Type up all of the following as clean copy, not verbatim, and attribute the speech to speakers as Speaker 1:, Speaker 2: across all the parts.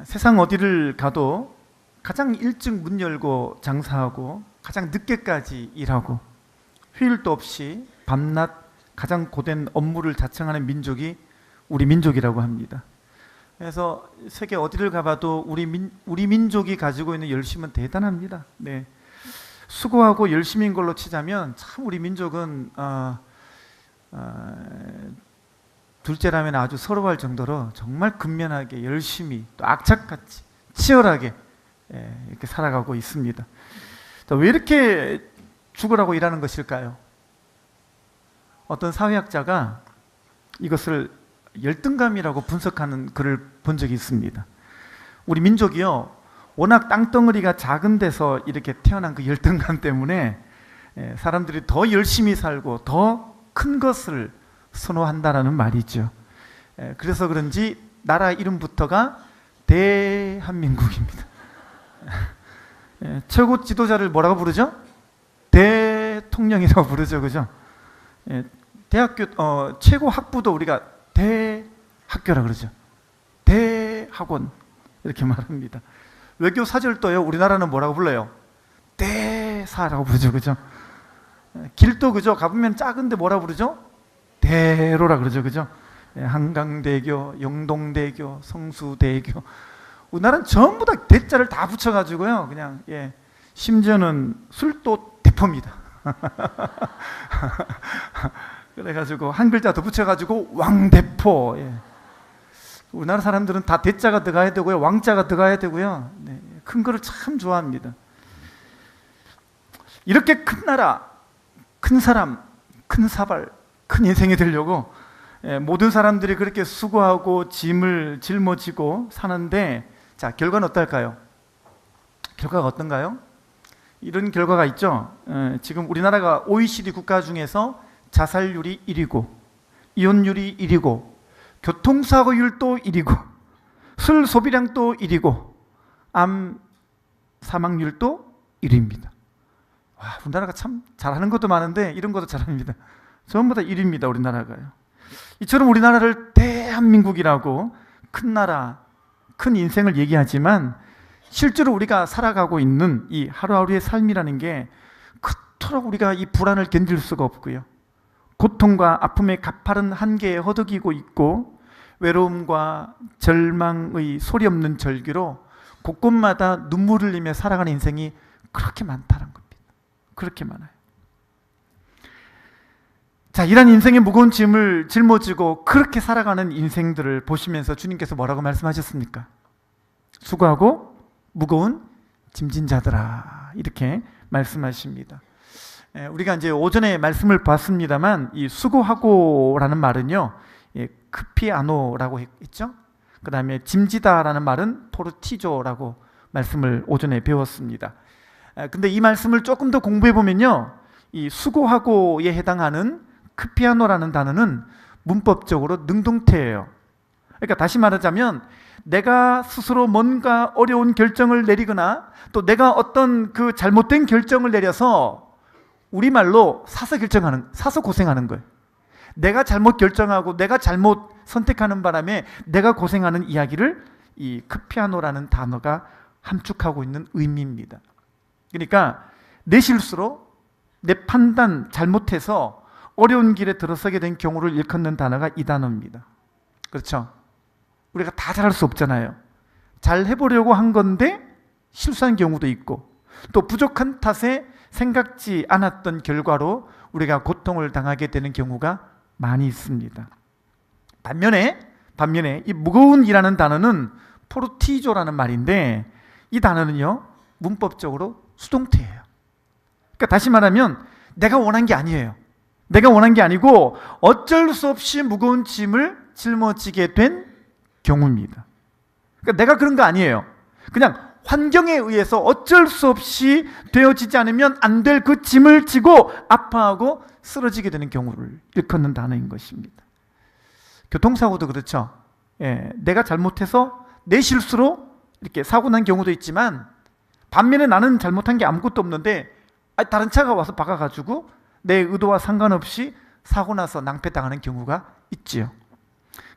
Speaker 1: 세상 어디를 가도 가장 일찍 문 열고 장사하고 가장 늦게까지 일하고 휴일도 없이 밤낮 가장 고된 업무를 자청하는 민족이 우리 민족이라고 합니다. 그래서 세계 어디를 가봐도 우리 민족이 가지고 있는 열심은 대단합니다. 네. 수고하고 열심인 걸로 치자면 참 우리 민족은 둘째라면 아주 서러워할 정도로 정말 근면하게 열심히 또 악착같이 치열하게 이렇게 살아가고 있습니다. 왜 이렇게 죽으라고 일하는 것일까요? 어떤 사회학자가 이것을 열등감이라고 분석하는 글을 본 적이 있습니다. 우리 민족이요, 워낙 땅덩어리가 작은 데서 이렇게 태어난 그 열등감 때문에 사람들이 더 열심히 살고 더 큰 것을 선호한다라는 말이죠. 그래서 그런지 나라 이름부터가 대한민국입니다. 최고 지도자를 뭐라고 부르죠? 대통령이라고 부르죠, 그죠? 대학교 최고 학부도 우리가 대학교라 그러죠. 대학원 이렇게 말합니다. 외교 사절도요, 우리나라는 뭐라고 불러요? 대사라고 부르죠, 그죠? 길도 그죠? 가보면 작은데 뭐라 부르죠? 대로라 그러죠, 그죠? 한강대교, 영동대교, 성수대교. 우리나라는 전부 다 대자를 다 붙여가지고요, 그냥 심지어는 술도 대포입니다. 그래가지고 한 글자 더 붙여가지고 왕대포. 우리나라 사람들은 다 대자가 들어가야 되고요, 왕자가 들어가야 되고요. 큰 거를 참 좋아합니다. 이렇게 큰 나라, 큰 사람, 큰 사발, 큰 인생이 되려고 모든 사람들이 그렇게 수고하고 짐을 짊어지고 사는데, 자, 결과는 어떨까요? 결과가 어떤가요? 이런 결과가 있죠. 지금 우리나라가 OECD 국가 중에서 자살률이 1위고 이혼율이 1위고 교통사고율도 1위고 술 소비량도 1위고 암 사망률도 1위입니다. 와, 우리나라가 참 잘하는 것도 많은데 이런 것도 잘합니다. 전부 다 1위입니다, 우리나라가요. 이처럼 우리나라를 대한민국이라고 큰 나라, 큰 인생을 얘기하지만 실제로 우리가 살아가고 있는 이 하루하루의 삶이라는 게 그토록 우리가 이 불안을 견딜 수가 없고요, 고통과 아픔의 가파른 한계에 허덕이고 있고 외로움과 절망의 소리 없는 절규로 곳곳마다 눈물을 흘리며 살아가는 인생이 그렇게 많다는 겁니다. 그렇게 많아요. 자, 이런 인생의 무거운 짐을 짊어지고 그렇게 살아가는 인생들을 보시면서 주님께서 뭐라고 말씀하셨습니까? 수고하고 무거운 짐진 자들아, 이렇게 말씀하십니다. 우리가 이제 오전에 말씀을 봤습니다만 이 수고하고라는 말은요, 크피아노라고 했죠. 그 다음에 짐지다라는 말은 포르티조라고 말씀을 오전에 배웠습니다. 근데 이 말씀을 조금 더 공부해 보면요, 이 수고하고에 해당하는 크피아노라는 단어는 문법적으로 능동태예요. 그러니까 다시 말하자면 내가 스스로 뭔가 어려운 결정을 내리거나 또 내가 어떤 그 잘못된 결정을 내려서 우리말로 사서 고생하는 거예요. 내가 잘못 결정하고 내가 잘못 선택하는 바람에 내가 고생하는 이야기를 이 크피아노라는 단어가 함축하고 있는 의미입니다. 그러니까 내 실수로 내 판단 잘못해서 어려운 길에 들어서게 된 경우를 일컫는 단어가 이 단어입니다. 그렇죠? 우리가 다 잘할 수 없잖아요. 잘 해보려고 한 건데 실수한 경우도 있고 또 부족한 탓에 생각지 않았던 결과로 우리가 고통을 당하게 되는 경우가 많이 있습니다. 반면에 이 무거운 이라는 단어는 포르티조라는 말인데 이 단어는요, 문법적으로 수동태예요. 그러니까 다시 말하면 내가 원한 게 아니에요. 내가 원한 게 아니고 어쩔 수 없이 무거운 짐을 짊어지게 된 경우입니다. 그러니까 내가 그런 거 아니에요. 그냥 환경에 의해서 어쩔 수 없이 되어지지 않으면 안 될 그 짐을 지고 아파하고 쓰러지게 되는 경우를 일컫는 단어인 것입니다. 교통사고도 그렇죠. 내가 잘못해서 내 실수로 이렇게 사고 난 경우도 있지만 반면에 나는 잘못한 게 아무것도 없는데 다른 차가 와서 박아가지고 내 의도와 상관없이 사고 나서 낭패당하는 경우가 있지요.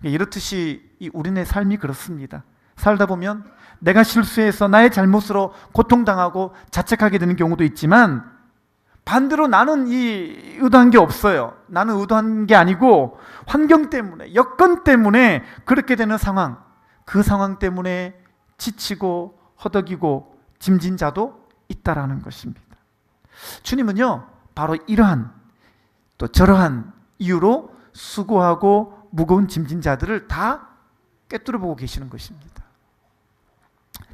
Speaker 1: 이렇듯이 우리네 삶이 그렇습니다. 살다 보면 내가 실수해서 나의 잘못으로 고통당하고 자책하게 되는 경우도 있지만, 반대로 나는 의도한 게 없어요. 나는 의도한 게 아니고 환경 때문에, 여건 때문에 그렇게 되는 상황, 그 상황 때문에 지치고 허덕이고 짐진 자도 있다라는 것입니다. 주님은요, 바로 이러한 또 저러한 이유로 수고하고 무거운 짐진 자들을 다 꿰뚫어 보고 계시는 것입니다.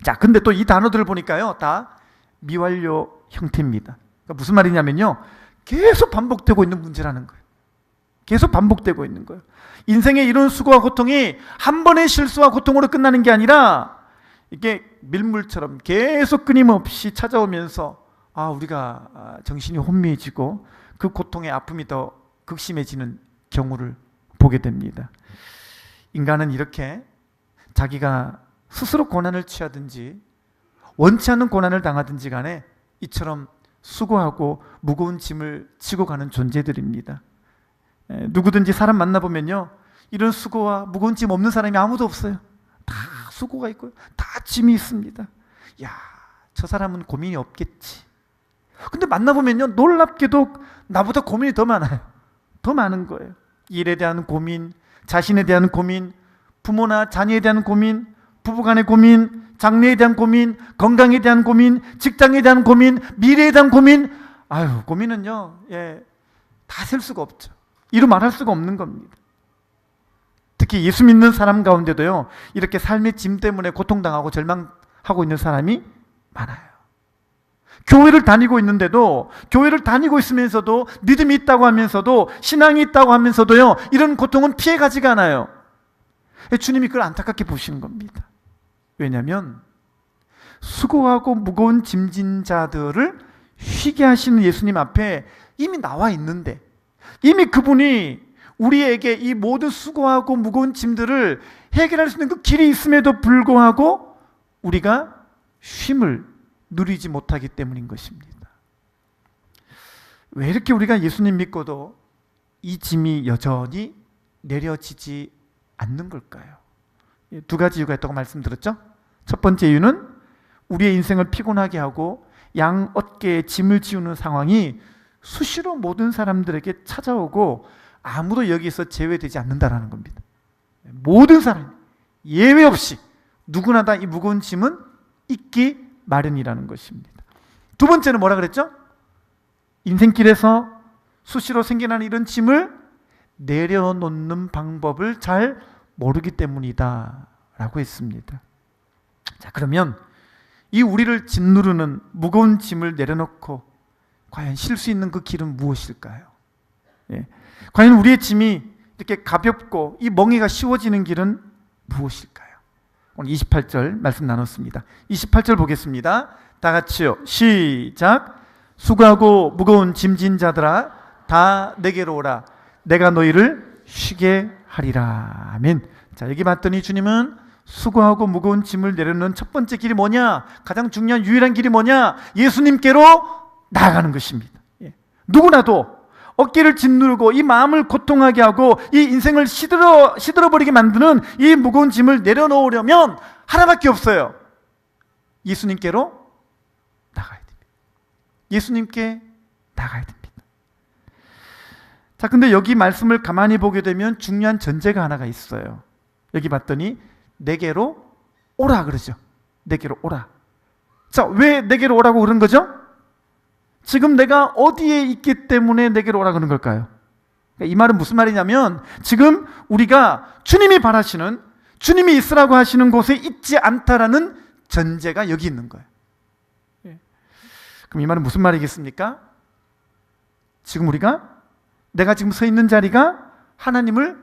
Speaker 1: 자, 근데 또 이 단어들을 보니까요, 다 미완료 형태입니다. 그러니까 무슨 말이냐면요, 계속 반복되고 있는 문제라는 거예요. 계속 반복되고 있는 거예요. 인생의 이런 수고와 고통이 한 번의 실수와 고통으로 끝나는 게 아니라 이게 밀물처럼 계속 끊임없이 찾아오면서 우리가 정신이 혼미해지고 그 고통의 아픔이 더 극심해지는 경우를 보게 됩니다. 인간은 이렇게 자기가 스스로 고난을 취하든지 원치 않는 고난을 당하든지 간에 이처럼 수고하고 무거운 짐을 지고 가는 존재들입니다. 누구든지 사람 만나보면요, 이런 수고와 무거운 짐 없는 사람이 아무도 없어요. 다 수고가 있고요, 다 짐이 있습니다. 야, 저 사람은 고민이 없겠지. 근데 만나보면요, 놀랍게도 나보다 고민이 더 많아요. 더 많은 거예요. 일에 대한 고민, 자신에 대한 고민, 부모나 자녀에 대한 고민, 부부간의 고민, 장래에 대한 고민, 건강에 대한 고민, 직장에 대한 고민, 미래에 대한 고민. 고민은요, 다 셀 수가 없죠. 이루 말할 수가 없는 겁니다. 특히 예수 믿는 사람 가운데도요, 이렇게 삶의 짐 때문에 고통당하고 절망하고 있는 사람이 많아요. 교회를 다니고 있는데도, 교회를 다니고 있으면서도, 믿음이 있다고 하면서도, 신앙이 있다고 하면서도요, 이런 고통은 피해가지가 않아요. 주님이 그걸 안타깝게 보시는 겁니다. 왜냐하면 수고하고 무거운 짐진 자들을 쉬게 하시는 예수님 앞에 이미 나와 있는데, 이미 그분이 우리에게 이 모든 수고하고 무거운 짐들을 해결할 수 있는 그 길이 있음에도 불구하고 우리가 쉼을 누리지 못하기 때문인 것입니다. 왜 이렇게 우리가 예수님 믿고도 이 짐이 여전히 내려지지 않는 걸까요? 두 가지 이유가 있다고 말씀드렸죠? 첫 번째 이유는 우리의 인생을 피곤하게 하고 양 어깨에 짐을 지우는 상황이 수시로 모든 사람들에게 찾아오고 아무도 여기서 제외되지 않는다라는 겁니다. 모든 사람 예외 없이 누구나 다 이 무거운 짐은 있기 마련이라는 것입니다. 두 번째는 뭐라 그랬죠? 인생길에서 수시로 생겨나는 이런 짐을 내려놓는 방법을 잘 모르기 때문이다 라고 했습니다. 자, 그러면 이 우리를 짓누르는 무거운 짐을 내려놓고 과연 쉴 수 있는 그 길은 무엇일까요? 과연 우리의 짐이 이렇게 가볍고 이 멍에가 쉬워지는 길은 무엇일까요? 오늘 28절 말씀 나눴습니다. 28절 보겠습니다. 다 같이요. 시작. 수고하고 무거운 짐진 자들아 다 내게로 오라. 내가 너희를 쉬게 하리라. 아멘. 자, 여기 봤더니 주님은 수고하고 무거운 짐을 내려놓는 첫 번째 길이 뭐냐? 가장 중요한 유일한 길이 뭐냐? 예수님께로 나아가는 것입니다. 누구나도 어깨를 짓누르고 이 마음을 고통하게 하고 이 인생을 시들어버리게 만드는 이 무거운 짐을 내려놓으려면 하나밖에 없어요. 예수님께로 나가야 됩니다. 예수님께 나가야 됩니다. 자, 근데 여기 말씀을 가만히 보게 되면 중요한 전제가 하나가 있어요. 여기 봤더니 내게로 오라 그러죠. 내게로 오라. 자, 왜 내게로 오라고 그런 거죠? 지금 내가 어디에 있기 때문에 내게로 오라 그러는 걸까요? 이 말은 무슨 말이냐면 지금 우리가 주님이 바라시는, 주님이 있으라고 하시는 곳에 있지 않다라는 전제가 여기 있는 거예요. 그럼 이 말은 무슨 말이겠습니까? 지금 내가 지금 서 있는 자리가 하나님을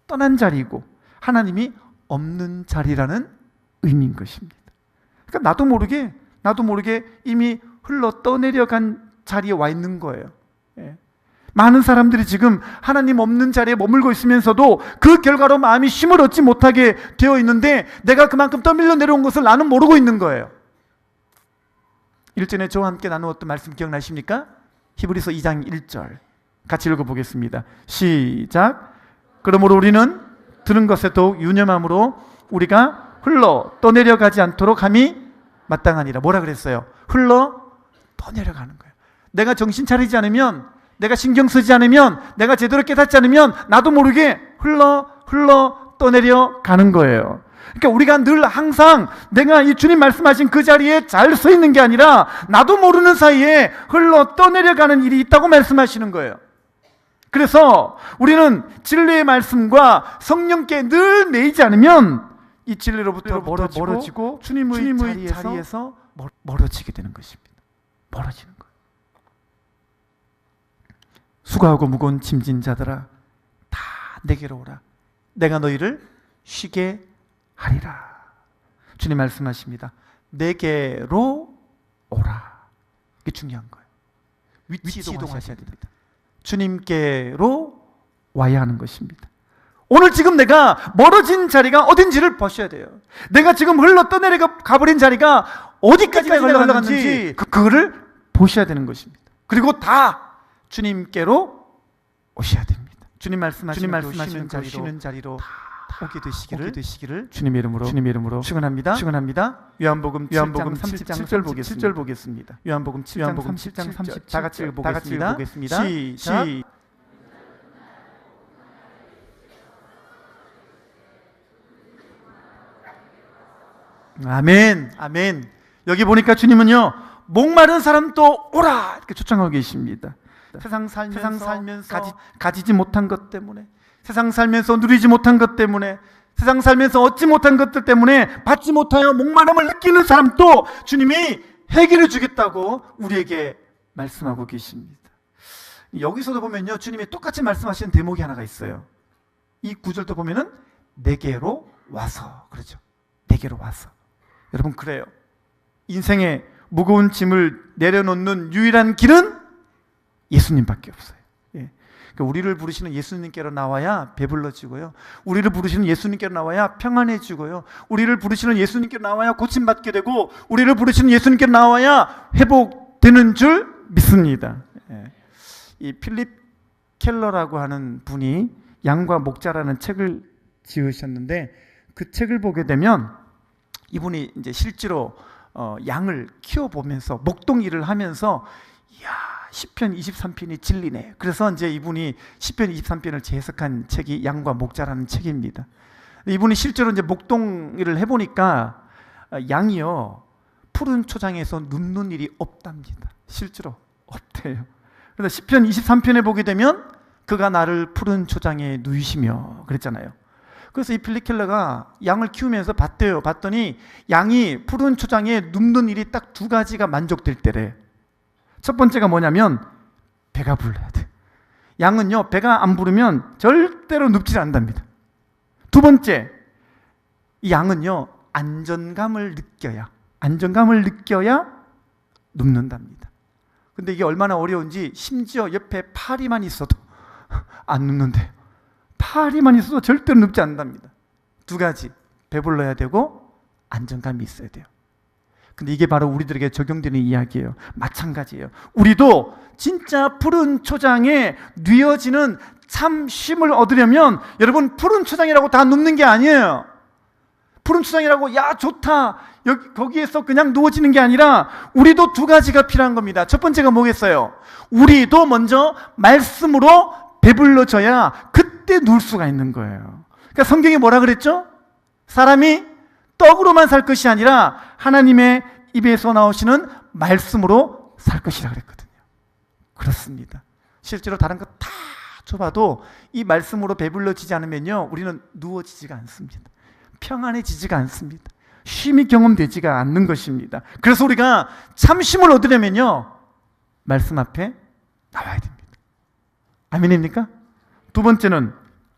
Speaker 1: 떠난 자리이고 하나님이 없는 자리라는 의미인 것입니다. 그러니까 나도 모르게 이미 흘러 떠내려간 자리에 와 있는 거예요. 많은 사람들이 지금 하나님 없는 자리에 머물고 있으면서도 그 결과로 마음이 쉼을 얻지 못하게 되어 있는데 내가 그만큼 떠밀려 내려온 것을 나는 모르고 있는 거예요. 일전에 저와 함께 나누었던 말씀 기억나십니까? 히브리서 2장 1절 같이 읽어보겠습니다. 시작. 그러므로 우리는 들은 것에 더욱 유념함으로 우리가 흘러 떠내려가지 않도록 함이 마땅하니라. 뭐라 그랬어요? 흘러 떠내려가는 거예요. 내가 정신 차리지 않으면, 내가 신경 쓰지 않으면, 내가 제대로 깨닫지 않으면 나도 모르게 흘러 떠내려가는 거예요. 그러니까 우리가 늘 항상 내가 이 주님 말씀하신 그 자리에 잘 서 있는 게 아니라 나도 모르는 사이에 흘러 떠내려가는 일이 있다고 말씀하시는 거예요. 그래서 우리는 진리의 말씀과 성령께 늘 매이지 않으면 이 진리로부터 멀어지고 주님의 자리에서 멀어지게 되는 것입니다. 멀어지는 거예요. 수고하고 무거운 짐진 자들아 다 내게로 오라. 내가 너희를 쉬게 하리라. 주님 말씀하십니다. 내게로 오라. 이게 중요한 거예요. 위치 이동하셔야 됩니다. 주님께로 와야 하는 것입니다. 오늘 지금 내가 멀어진 자리가 어딘지를 보셔야 돼요. 내가 지금 흘러 떠내려가 가버린 자리가 어디까지 흘러갔는지 그거를 보셔야 되는 것입니다. 그리고 다 주님께로 오셔야 됩니다. 주님 말씀하시는 쉬는 자리로 오게 되시기를 주님의 이름으로 축원합니다. 요한복음 7장 37절 보겠습니다. 요한복음 7장 37절 다 같이 보겠습니다. 시작. 아멘. 여기 보니까 주님은요, 목마른 사람도 오라 이렇게 초청하고 계십니다. 세상 살면서 가지지 못한 것 때문에, 세상 살면서 누리지 못한 것 때문에, 세상 살면서 얻지 못한 것들 때문에 받지 못하여 목마름을 느끼는 사람도 주님이 해결해 주겠다고 우리에게 말씀하고 계십니다. 여기서도 보면요, 주님이 똑같이 말씀하시는 대목이 하나가 있어요. 이 구절도 보면은 내게로 와서, 그렇죠? 내게로 와서. 여러분, 그래요. 인생의 무거운 짐을 내려놓는 유일한 길은 예수님밖에 없어요. 그러니까 우리를 부르시는 예수님께로 나와야 배불러지고요, 우리를 부르시는 예수님께로 나와야 평안해지고요, 우리를 부르시는 예수님께로 나와야 고침받게 되고, 우리를 부르시는 예수님께로 나와야 회복되는 줄 믿습니다. 이 필립 켈러라고 하는 분이 양과 목자라는 책을 지으셨는데, 그 책을 보게 되면 이분이 이제 실제로 양을 키워보면서 목동 일을 하면서, 이야, 시편 23편이 진리네. 그래서 이제 이분이 시편 23편을 재해석한 책이 양과 목자라는 책입니다. 이분이 실제로 이제 목동 일을 해보니까 양이요, 푸른 초장에서 눕는 일이 없답니다. 실제로 없대요. 그래서 시편 23편에 보게 되면 그가 나를 푸른 초장에 누이시며 그랬잖아요. 그래서 이 필립 켈러가 양을 키우면서 봤대요. 봤더니 양이 푸른 초장에 눕는 일이 딱 두 가지가 만족될 때래. 첫 번째가 뭐냐면 배가 불러야 돼. 양은요, 배가 안 부르면 절대로 눕지 않는답니다. 두 번째, 이 양은요, 안정감을 느껴야 눕는답니다. 근데 이게 얼마나 어려운지, 심지어 옆에 파리만 있어도 안 눕는데요. 파리만 있어도 절대로 눕지 않는답니다. 두 가지, 배불러야 되고 안정감이 있어야 돼요. 근데 이게 바로 우리들에게 적용되는 이야기예요. 마찬가지예요. 우리도 진짜 푸른 초장에 뉘어지는 참 쉼을 얻으려면, 여러분, 푸른 초장이라고 다 눕는 게 아니에요. 푸른 초장이라고 야 좋다 여기 거기에서 그냥 누워지는 게 아니라, 우리도 두 가지가 필요한 겁니다. 첫 번째가 뭐겠어요? 우리도 먼저 말씀으로 배불러져야 그때 누울 수가 있는 거예요. 그러니까 성경이 뭐라 그랬죠? 사람이 떡으로만 살 것이 아니라 하나님의 입에서 나오시는 말씀으로 살 것이라 그랬거든요. 그렇습니다. 실제로 다른 거 다 줘봐도 이 말씀으로 배불러지지 않으면요, 우리는 누워지지가 않습니다. 평안해지지가 않습니다. 쉼이 경험되지가 않는 것입니다. 그래서 우리가 참 쉼을 얻으려면요, 말씀 앞에 나와야 됩니다. 아멘입니까? 두 번째는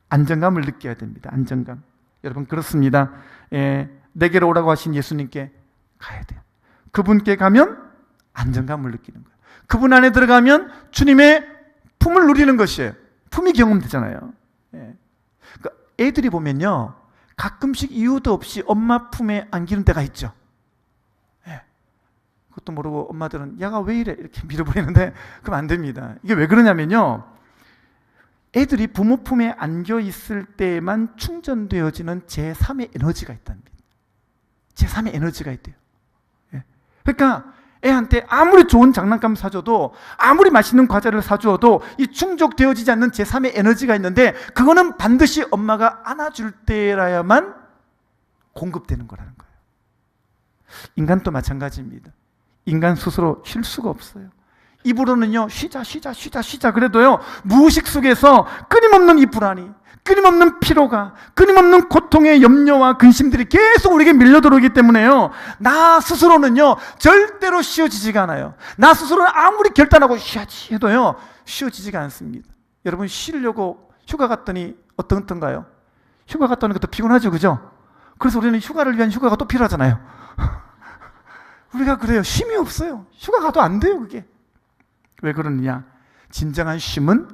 Speaker 1: 안정감을 느껴야 됩니다. 안정감. 여러분, 그렇습니다. 내게로 오라고 하신 예수님께 가야 돼요. 그분께 가면 안정감을 느끼는 거예요. 그분 안에 들어가면 주님의 품을 누리는 것이에요. 품이 경험되잖아요. 그러니까 애들이 보면요, 가끔씩 이유도 없이 엄마 품에 안기는 때가 있죠. 그것도 모르고 엄마들은 야가 왜 이래 이렇게 밀어버리는데, 그럼 안 됩니다. 이게 왜 그러냐면요, 애들이 부모 품에 안겨 있을 때만 충전되어지는 제3의 에너지가 있답니다. 제3의 에너지가 있대요. 예. 그러니까 애한테 아무리 좋은 장난감 사줘도, 아무리 맛있는 과자를 사주어도 이 충족되어지지 않는 제3의 에너지가 있는데, 그거는 반드시 엄마가 안아줄 때라야만 공급되는 거라는 거예요. 인간도 마찬가지입니다. 인간 스스로 쉴 수가 없어요. 입으로는요, 쉬자 그래도요, 무의식 속에서 끊임없는 이 불안이, 끊임없는 피로가, 끊임없는 고통의 염려와 근심들이 계속 우리에게 밀려 들어오기 때문에요, 나 스스로는요 절대로 쉬어지지가 않아요. 나 스스로는 아무리 결단하고 쉬어야지 해도요 쉬어지지가 않습니다. 여러분, 쉬려고 휴가 갔더니 어떤가요? 휴가 갔다 오니까 또 피곤하죠, 그죠? 그래서 우리는 휴가를 위한 휴가가 또 필요하잖아요. 우리가 그래요. 쉼이 없어요. 휴가 가도 안 돼요, 그게. 왜 그러느냐? 진정한 쉼은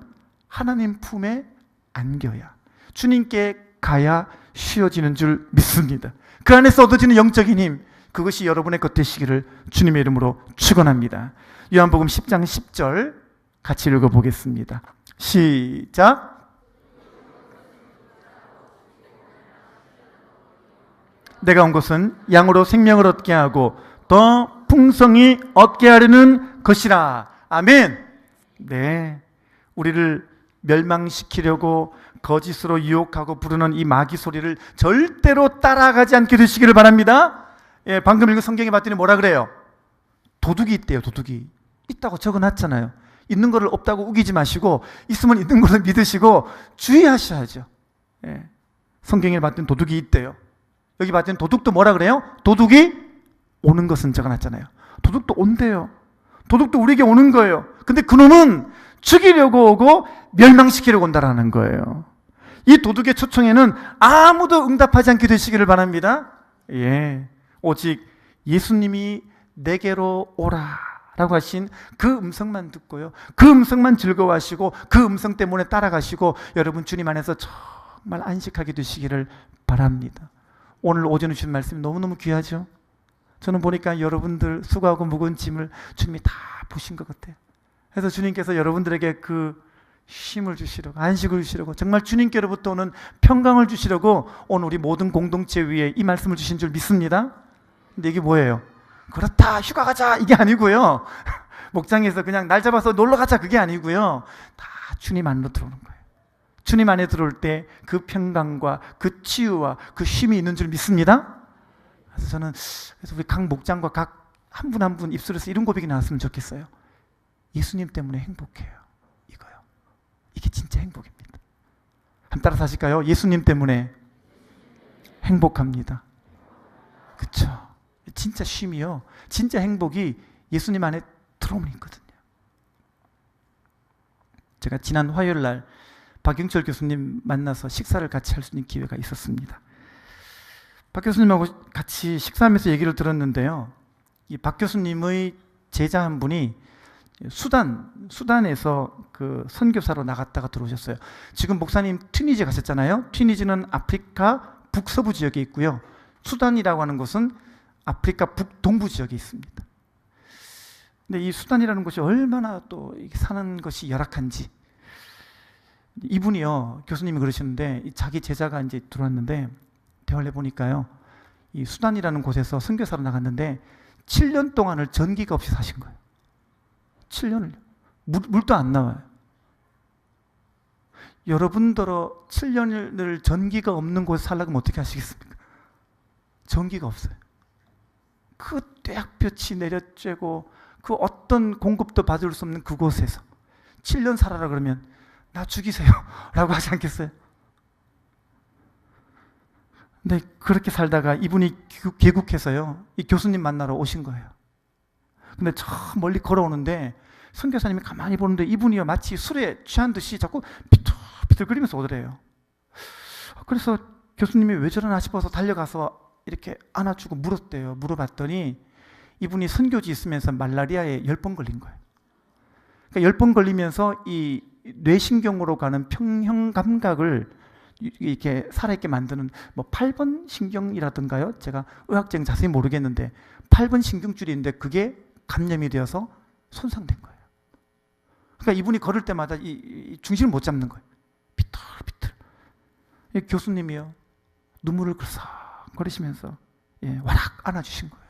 Speaker 1: 하나님 품에 안겨야, 주님께 가야 쉬어지는 줄 믿습니다. 그 안에서 얻어지는 영적인 힘, 그것이 여러분의 것 되시기를 주님의 이름으로 축원합니다. 요한복음 10장 10절 같이 읽어보겠습니다. 시작. 내가 온 것은 양으로 생명을 얻게 하고 더 풍성히 얻게 하려는 것이라. 아멘. 네, 우리를 멸망시키려고 거짓으로 유혹하고 부르는 이 마귀 소리를 절대로 따라가지 않게 되시기를 바랍니다. 예, 방금 읽은 성경에 봤더니 뭐라 그래요? 도둑이 있대요. 도둑이 있다고 적어놨잖아요. 있는 거를 없다고 우기지 마시고, 있으면 있는 거를 믿으시고 주의하셔야죠. 예, 성경에 봤더니 도둑이 있대요. 여기 봤더니 도둑도 뭐라 그래요? 도둑이 오는 것은 적어놨잖아요. 도둑도 온대요. 도둑도 우리에게 오는 거예요. 근데 그놈은 죽이려고 오고 멸망시키려고 온다라는 거예요. 이 도둑의 초청에는 아무도 응답하지 않게 되시기를 바랍니다. 예, 오직 예수님이 내게로 오라 라고 하신 그 음성만 듣고요, 그 음성만 즐거워하시고 그 음성 때문에 따라가시고 여러분 주님 안에서 정말 안식하게 되시기를 바랍니다. 오늘 오전에 주신 말씀이 너무너무 귀하죠. 저는 보니까 여러분들 수고하고 무거운 짐을 주님이 다 보신 것 같아요. 그래서 주님께서 여러분들에게 그 쉼을 주시려고, 안식을 주시려고, 정말 주님께로부터 오는 평강을 주시려고 오늘 우리 모든 공동체 위에 이 말씀을 주신 줄 믿습니다. 근데 이게 뭐예요? 그렇다, 휴가 가자, 이게 아니고요, 목장에서 그냥 날 잡아서 놀러 가자, 그게 아니고요, 다 주님 안으로 들어오는 거예요. 주님 안에 들어올 때 그 평강과 그 치유와 그 쉼이 있는 줄 믿습니다. 그래서 저는 우리 각 목장과 각 한 분 한 분 입술에서 이런 고백이 나왔으면 좋겠어요. 예수님 때문에 행복해요. 이거요. 이게 진짜 행복입니다. 한번 따라서 하실까요? 예수님 때문에 행복합니다. 그쵸? 진짜 쉼이요, 진짜 행복이 예수님 안에 들어오면 있거든요. 제가 지난 화요일 날 박영철 교수님 만나서 식사를 같이 할 수 있는 기회가 있었습니다. 박 교수님하고 같이 식사하면서 얘기를 들었는데요, 이 박 교수님의 제자 한 분이 수단에서 그 선교사로 나갔다가 들어오셨어요. 지금 목사님 튀니지 가셨잖아요. 튀니지는 아프리카 북서부 지역에 있고요, 수단이라고 하는 곳은 아프리카 북동부 지역에 있습니다. 근데 이 수단이라는 곳이 얼마나 또 사는 것이 열악한지, 이분이요, 교수님이 그러시는데, 자기 제자가 이제 들어왔는데 대화를 해보니까요, 이 수단이라는 곳에서 선교사로 나갔는데 7년 동안을 전기가 없이 사신 거예요. 7년을요. 물도 안 나와요. 여러분들어 7년을 전기가 없는 곳에 살려면 어떻게 하시겠습니까? 전기가 없어요. 그 떼약볕이 내려쬐고 그 어떤 공급도 받을 수 없는 그곳에서 7년 살아라 그러면 나 죽이세요 라고 하지 않겠어요? 근데 그렇게 살다가 이분이 귀국해서요, 이 교수님 만나러 오신 거예요. 근데 저 멀리 걸어오는데 선교사님이 가만히 보는데 이분이요, 마치 술에 취한 듯이 자꾸 비틀비틀거리면서 오더래요. 그래서 교수님이 왜 저러나 싶어서 달려가서 이렇게 안아주고 물었대요. 물어봤더니 이분이 선교지 있으면서 말라리아에 10번 걸린 거예요. 그러니까 10번 걸리면서 이 뇌신경으로 가는 평형 감각을 이렇게 살아있게 만드는 뭐 8번 신경이라든가요, 제가 의학적인 자세히 모르겠는데 8번 신경줄이 있는데 그게 감염이 되어서 손상된 거예요. 그러니까 이분이 걸을 때마다 이 중심을 못 잡는 거예요. 비틀비틀. 이 교수님이요, 눈물을 글썽거리시면서 와락 안아주신 거예요.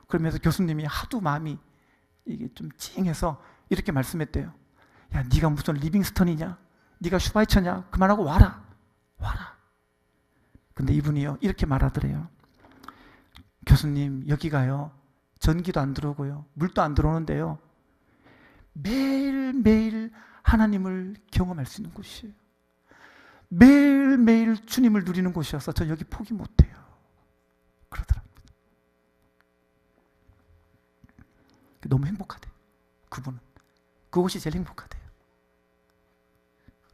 Speaker 1: 그러면서 교수님이 하도 마음이 이게 좀 찡해서 이렇게 말씀했대요. 야, 네가 무슨 리빙스턴이냐? 네가 슈바이처냐? 그만하고 와라. 근데 이분이요 이렇게 말하더래요. 교수님, 여기가요 전기도 안 들어오고요 물도 안 들어오는데요 매일매일 하나님을 경험할 수 있는 곳이에요. 매일매일 주님을 누리는 곳이어서 저 여기 포기 못해요 그러더랍니다. 너무 행복하대요. 그분은 그곳이 제일 행복하대요.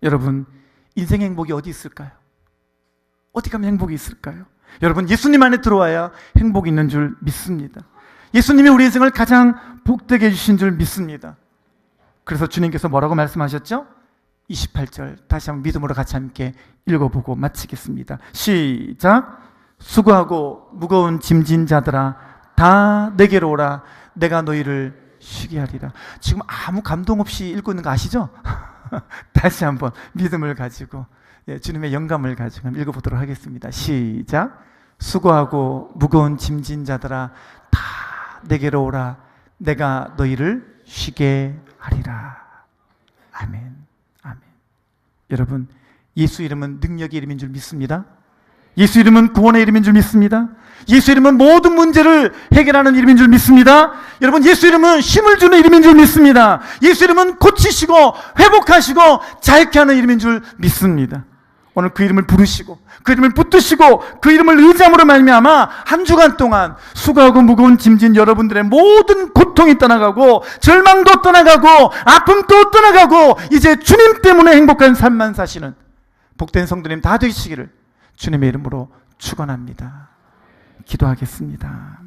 Speaker 1: 여러분, 인생 행복이 어디 있을까요? 어디 가면 행복이 있을까요? 여러분, 예수님 안에 들어와야 행복이 있는 줄 믿습니다. 예수님이 우리 인생을 가장 복되게 해주신 줄 믿습니다. 그래서 주님께서 뭐라고 말씀하셨죠? 28절 다시 한번 믿음으로 같이 함께 읽어보고 마치겠습니다. 시작. 수고하고 무거운 짐진 자들아 다 내게로 오라. 내가 너희를 쉬게 하리라. 지금 아무 감동 없이 읽고 있는 거 아시죠? 다시 한번 믿음을 가지고 주님의 영감을 가지고 읽어보도록 하겠습니다. 시작. 수고하고 무거운 짐진 자들아 다 내게로 오라. 내가 너희를 쉬게 하리라. 아멘. 아멘. 여러분, 예수 이름은 능력의 이름인 줄 믿습니다. 예수 이름은 구원의 이름인 줄 믿습니다. 예수 이름은 모든 문제를 해결하는 이름인 줄 믿습니다. 여러분, 예수 이름은 힘을 주는 이름인 줄 믿습니다. 예수 이름은 고치시고 회복하시고 자유케 하는 이름인 줄 믿습니다. 오늘 그 이름을 부르시고 그 이름을 붙드시고 그 이름을 의지함으로 말미암아 한 주간 동안 수고하고 무거운 짐진 여러분들의 모든 고통이 떠나가고 절망도 떠나가고 아픔도 떠나가고 이제 주님 때문에 행복한 삶만 사시는 복된 성도님 다 되시기를 주님의 이름으로 축원합니다. 기도하겠습니다.